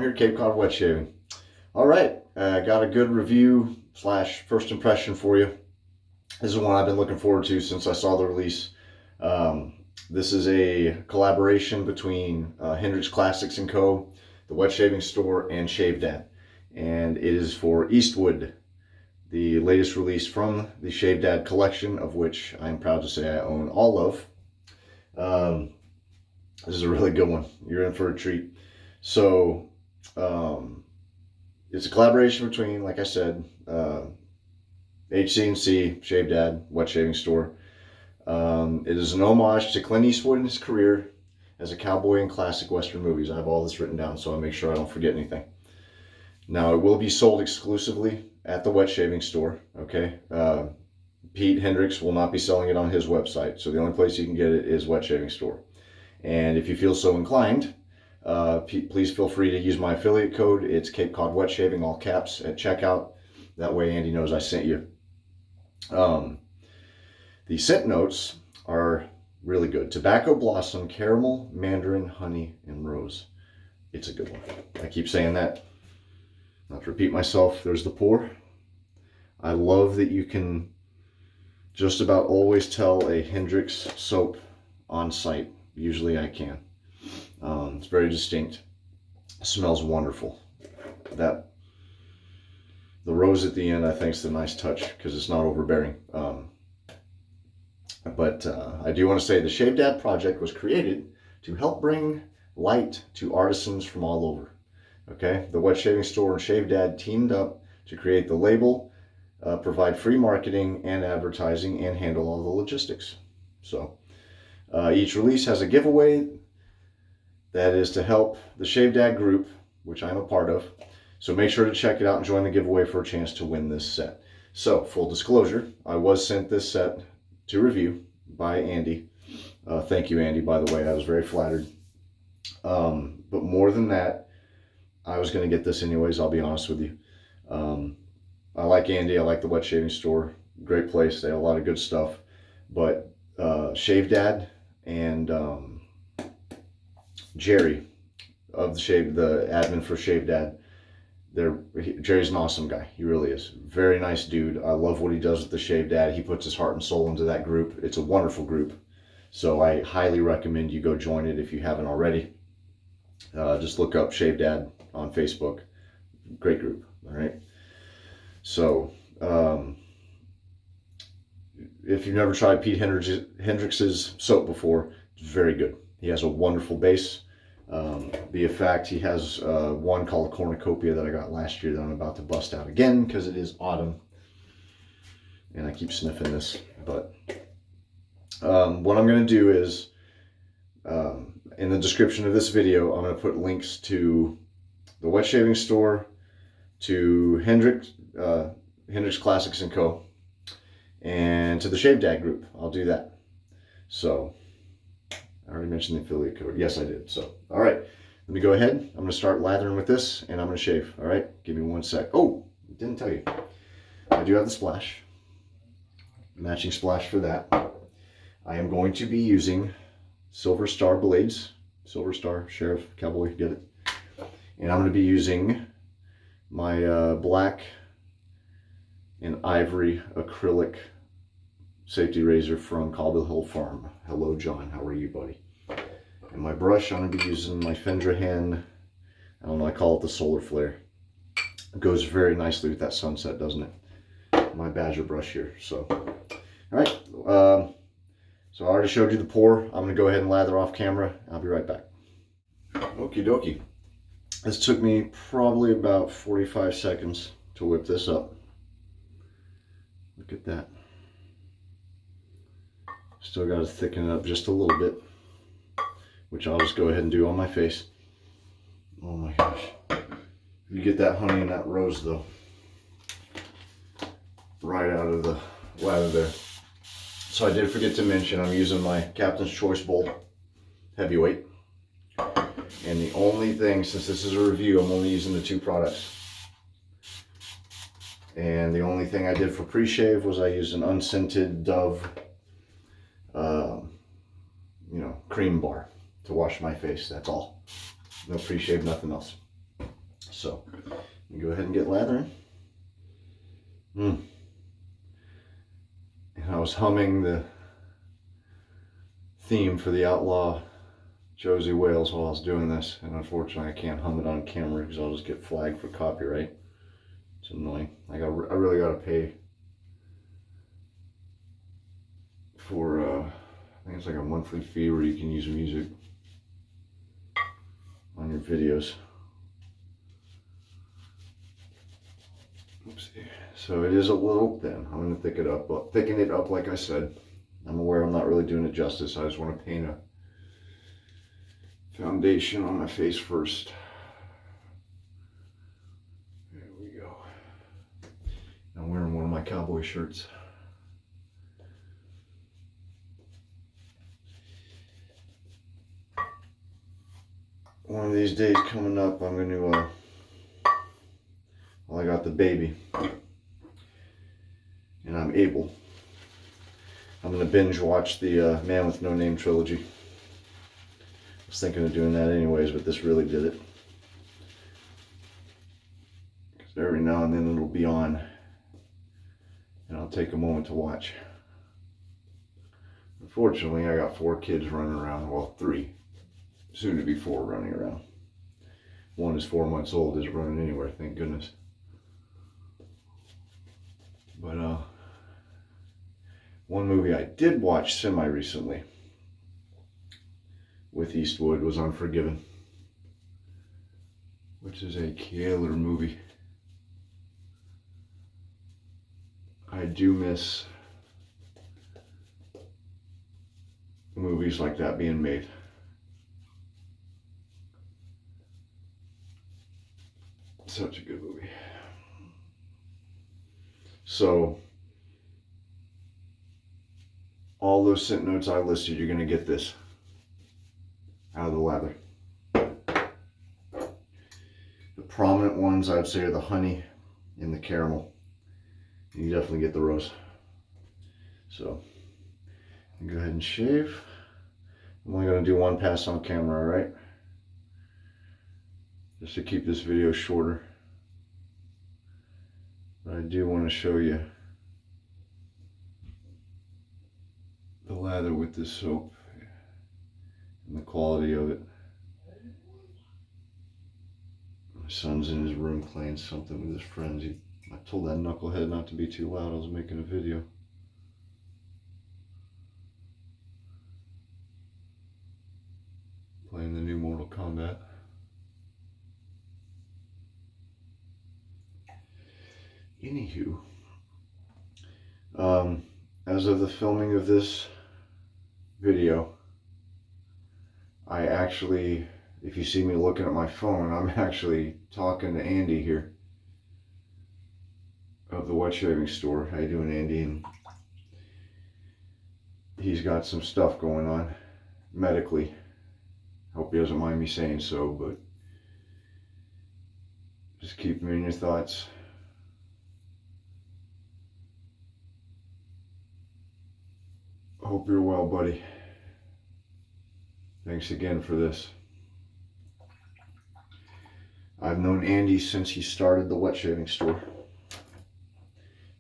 here, Cape Cod Wet Shaving. All right, got a good review slash first impression for you. This is one I've been looking forward to since I saw the release. This is a collaboration between Hendrix Classics & Co., the Wet Shaving Store, and Shave Dad. And it is for Eastwood, the latest release from the Shave Dad collection, of which I am proud to say I own all of. This is a really good one. You're in for a treat. So, it's a collaboration between, like I said, HC&C, Shave Dad, Wet Shaving Store. It is an homage to Clint Eastwood in his career as a cowboy in classic Western movies. I have all this written down so I make sure I don't forget anything. Now, it will be sold exclusively at the Wet Shaving Store, okay? Pete Hendrix will not be selling it on his website, so the only place you can get it is Wet Shaving Store. And if you feel so inclined, please feel free to use my affiliate code. It's Cape Cod Wet Shaving, all caps, at checkout. That way Andy knows I sent you. The scent notes are really good. Tobacco blossom, caramel, mandarin, honey, and rose. It's a good one. I keep saying that. Not to repeat myself, there's the pour. I love that you can just about always tell a Hendrix soap on site. Usually I can. It's very distinct. It smells wonderful. The rose at the end, I think, is a nice touch because it's not overbearing. But I do want to say the Shave Dad project was created to help bring light to artisans from all over. Okay, the Wet Shaving Store and Shave Dad teamed up to create the label, provide free marketing and advertising, and handle all the logistics. So each release has a giveaway that is to help the Shave Dad group, which I'm a part of. So make sure to check it out and join the giveaway for a chance to win this set. So, full disclosure, I was sent this set to review by Andy. Thank you, Andy, by the way. I was very flattered. But more than that, I was going to get this anyways, I'll be honest with you. I like Andy. I like the Wet Shaving Store. Great place. They have a lot of good stuff. But Shave Dad and Jerry of the admin for Shave Dad, Jerry's an awesome guy. He really is. Very nice dude. I love what he does with the Shave Dad. He puts his heart and soul into that group. It's a wonderful group. So I highly recommend you go join it if you haven't already. Just look up Shave Dad on Facebook. Great group. All right. So if you've never tried Pete Hendrix's soap before, it's very good. He has a wonderful base. Be a fact, he has one called Cornucopia that I got last year that I'm about to bust out again because it is autumn. And I keep sniffing this. But what I'm going to do is, in the description of this video, I'm going to put links to the Wet Shaving Store, to Hendrix Classics & Co., and to the Shave Dad group. I'll do that. So, I already mentioned the affiliate code. Yes, I did. So, all right. Let me go ahead. I'm going to start lathering with this, and I'm going to shave. All right? Give me 1 sec. Oh, didn't tell you. I do have the splash. Matching splash for that. I am going to be using Silver Star blades. Silver Star, Sheriff, Cowboy, get it? And I'm going to be using my black and ivory acrylic safety razor from Cobble Hill Farm. Hello, John. How are you, buddy? And my brush, I'm going to be using my Fendrahan. I don't know, I call it the Solar Flare. It goes very nicely with that sunset, doesn't it? My Badger brush here. So, all right. So I already showed you the pour. I'm going to go ahead and lather off camera. I'll be right back. Okie dokie. This took me probably about 45 seconds to whip this up. Look at that. Still got to thicken it up just a little bit, which I'll just go ahead and do on my face. Oh my gosh. You get that honey and that rose though, right out of the lather there. So I did forget to mention I'm using my Captain's Choice Bowl heavyweight. And the only thing, since this is a review, I'm only using the 2 products. And the only thing I did for pre-shave was I used an unscented Dove cream bar to wash my face. That's all. No pre-shave, nothing else. So, go ahead and get lathering. And I was humming the theme for the Outlaw Josie Wales while I was doing this, and unfortunately I can't hum it on camera because I'll just get flagged for copyright. It's annoying. I really got to pay for I think it's like a monthly fee where you can use music on your videos. Oopsie. So it is a little thin. I'm going to thicken it up like I said. I'm aware I'm not really doing it justice. I just want to paint a foundation on my face first. There we go. I'm wearing one of my cowboy shirts. One of these days coming up, I'm going to, well, I got the baby, and I'm going to binge watch the Man with No Name trilogy. I was thinking of doing that anyways, but this really did it. Because every now and then it'll be on, and I'll take a moment to watch. Unfortunately, I got 4 kids running around, well, 3. Soon to be 4 running around. One is 4 months old, is running anywhere, thank goodness. But one movie I did watch semi-recently with Eastwood was Unforgiven, which is a killer movie. I do miss movies like that being made. Such a good movie. So, all those scent notes I listed, you're going to get this out of the lather. The prominent ones, I'd say, are the honey and the caramel. You definitely get the rose. So, go ahead and shave. I'm only going to do one pass on camera, alright? Just to keep this video shorter. But I do want to show you the lather with this soap and the quality of it. My son's in his room playing something with his friends. I told that knucklehead not to be too loud. I was making a video. Playing the new Mortal Kombat. Anywho, as of the filming of this video, I actually, if you see me looking at my phone, I'm actually talking to Andy here of the wet shaving store. How you doing, Andy? And he's got some stuff going on medically. Hope he doesn't mind me saying so, but just keep me in your thoughts. Hope you're well, buddy. Thanks again for this. I've known Andy since he started the wet shaving store.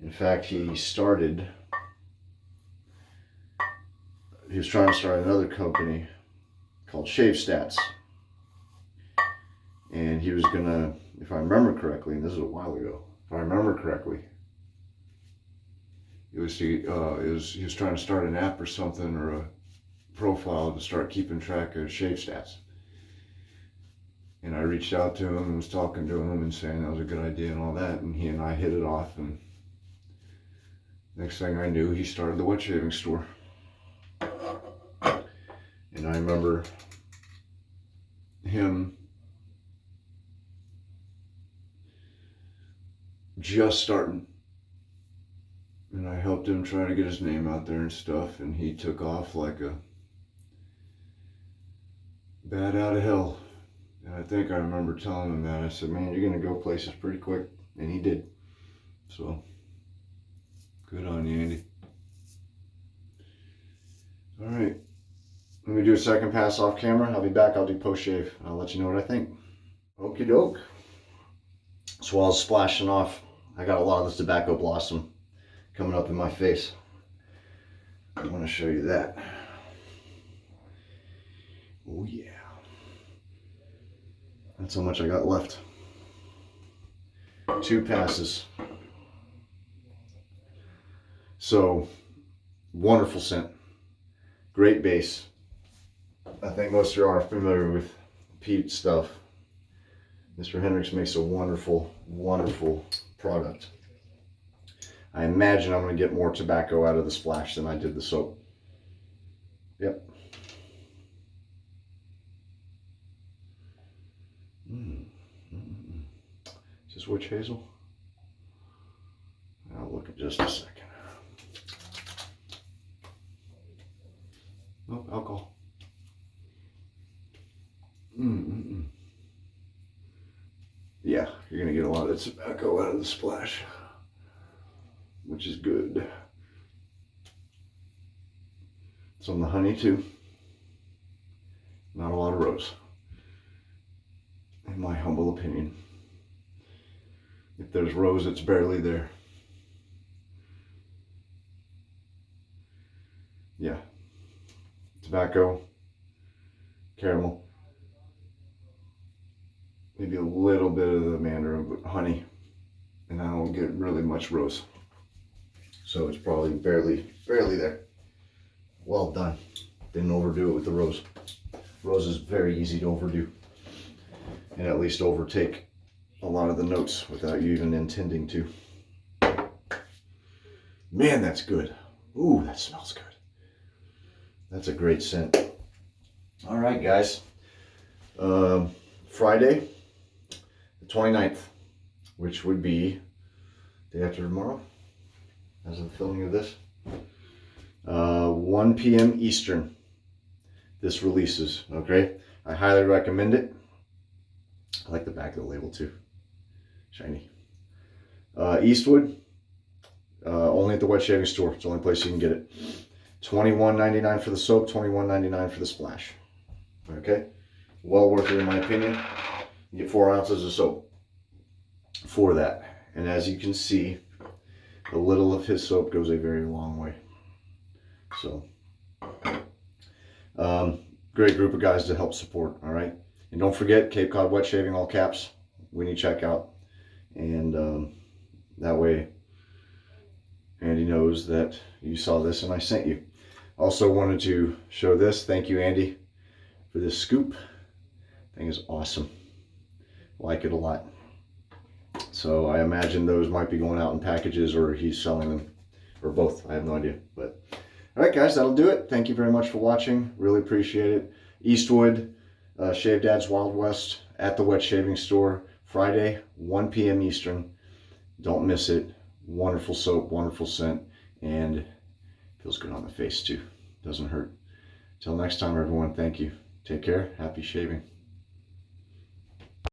In fact, he was trying to start another company called Shave Stats. And he was gonna, if I remember correctly, and this is a while ago, if I remember correctly, he was trying to start an app or something, or a profile to start keeping track of shave stats. And I reached out to him and was talking to him and saying that was a good idea and all that, and he and I hit it off, and next thing I knew, he started the wet shaving store. And I remember him just starting, and I helped him try to get his name out there and stuff, and he took off like a bat out of hell. And I think I remember telling him that. I said, man, you're gonna go places pretty quick, and he did. So good on you, Andy. All right, let me do a second pass off camera. I'll be back. I'll do post shave. I'll let you know what I think. Okie doke. So while I was splashing off, I got a lot of this tobacco blossom coming up in my face. I want to show you that. Oh yeah. That's how much I got left. 2 passes. So, wonderful scent. Great base. I think most of you are familiar with peat stuff. Mr. Hendrix makes a wonderful, wonderful product. I imagine I'm going to get more tobacco out of the splash than I did the soap. Yep. Is this witch hazel? I'll look in just a second. Nope, alcohol. Yeah, you're going to get a lot of tobacco out of the splash, which is good. Some of the honey too. Not a lot of rose, in my humble opinion. If there's rose, it's barely there. Yeah. Tobacco, caramel, maybe a little bit of the mandarin, but honey, and I don't get really much rose. So it's probably barely there. Well done. Didn't overdo it with the rose. Rose is very easy to overdo, and at least overtake a lot of the notes without you even intending to. Man, that's good. Ooh, that smells good. That's a great scent. All right, guys. Friday, the 29th, which would be day after tomorrow, as of the filming of this. 1 p.m. Eastern, this releases, okay? I highly recommend it. I like the back of the label too. Shiny. Eastwood, only at the wet shaving store. It's the only place you can get it. $21.99 for the soap, $21.99 for the splash. Okay? Well worth it in my opinion. You get 4 ounces of soap for that. And as you can see, a little of his soap goes a very long way. So, great group of guys to help support, all right? And don't forget, Cape Cod Wet Shaving, all caps, when you check out. And that way, Andy knows that you saw this and I sent you. Also wanted to show this. Thank you, Andy, for this scoop. Thing is awesome. Like it a lot. So I imagine those might be going out in packages, or he's selling them, or both. I have no idea. But all right, guys, that'll do it. Thank you very much for watching. Really appreciate it. Eastwood, Shave Dad's Wild West at the Wet Shaving Store, Friday, 1 p.m. Eastern. Don't miss it. Wonderful soap, wonderful scent, and feels good on the face too. Doesn't hurt. Till next time, everyone, thank you. Take care. Happy shaving.